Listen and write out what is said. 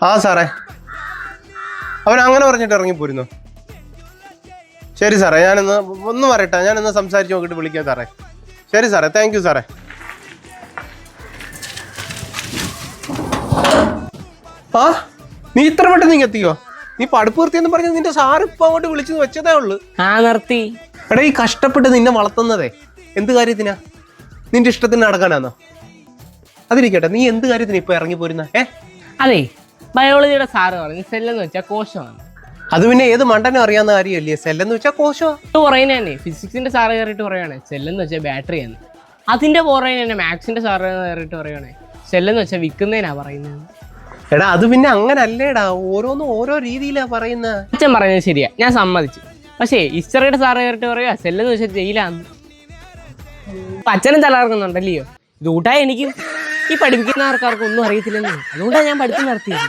ആ സാറേ, അവൻ അങ്ങനെ പറഞ്ഞിട്ട് ഇറങ്ങിപ്പോരുന്നു. ശരി സാറേ, ഞാനിന്ന് ഒന്ന് പറയട്ടെ, ഞാനിന്ന് സംസാരിച്ച് നോക്കിയിട്ട് വിളിക്കാം സാറേ. ശരി സാറേ, താങ്ക് യു സാറേ. ആ, നീ ഇത്ര പെട്ടെന്ന് നീ എത്തിയോ? നീ പഠിപ്പ് നിർത്തിയെന്ന് പറഞ്ഞത് നിന്റെ സാറ് ഇപ്പൊ അങ്ങോട്ട് വിളിച്ചു വെച്ചതേ ഉള്ളു. നിർത്തി. എടാ, ഈ കഷ്ടപ്പെട്ട് നിന്നെ വളർത്തുന്നതേ എന്ത് കാര്യത്തിനാ? നിന്റെ ഇഷ്ടത്തിന് നടക്കാനാന്നോ? അതിരിക്കട്ടെ, നീ എന്ത് കാര്യത്തിന് ഇപ്പൊ ഇറങ്ങി പോരുന്ന? അതെ, ബയോളജിയുടെ സാറ് പറഞ്ഞു സെല്ലെന്ന് വെച്ചാൽ കോശമാണ്. അത് പിന്നെ ഏത് മണ്ടനും അറിയാവുന്ന കാര്യമല്ലേ, സെല്ലെന്ന് വെച്ചാൽ കോശമാ. പറയുന്നത് തന്നെ ഫിസിക്സിന്റെ സാറ് കയറിയിട്ട് പറയുകയാണ് സെല്ലെന്ന് വെച്ചാൽ ബാറ്ററിയാണ്. അതിന്റെ പുറകെ തന്നെ മാത്സിന്റെ സാറ് കയറിയിട്ട് പറയുകയാണ് സെല്ലെന്ന് വെച്ചാൽ വിൽക്കുന്നതിനാ പറയുന്നത്. എടാ, അത് പിന്നെ അങ്ങനെ അല്ലേടാ, ഓരോന്നും ഓരോ രീതിയിലാ പറയുന്നത്. അച്ഛൻ പറയുന്നത് ശരിയാ, ഞാൻ സമ്മതിച്ചു. പക്ഷേ ഹിസ്റ്ററിയുടെ സാറ് കയറിയിട്ട് പറയുക സെല്ലെന്ന് വെച്ചാൽ ജയിലാന്ന്. അച്ഛനും തലകറങ്ങുന്നുണ്ടല്ലയോ? ഇത് കൂട്ടാ എനിക്കും ഈ പഠിപ്പിക്കുന്ന ആൾക്കാർക്ക് ഒന്നും അറിയത്തില്ലെന്ന്, അതുകൊണ്ടാണ് ഞാൻ പഠിത്തം നടത്തിയത്.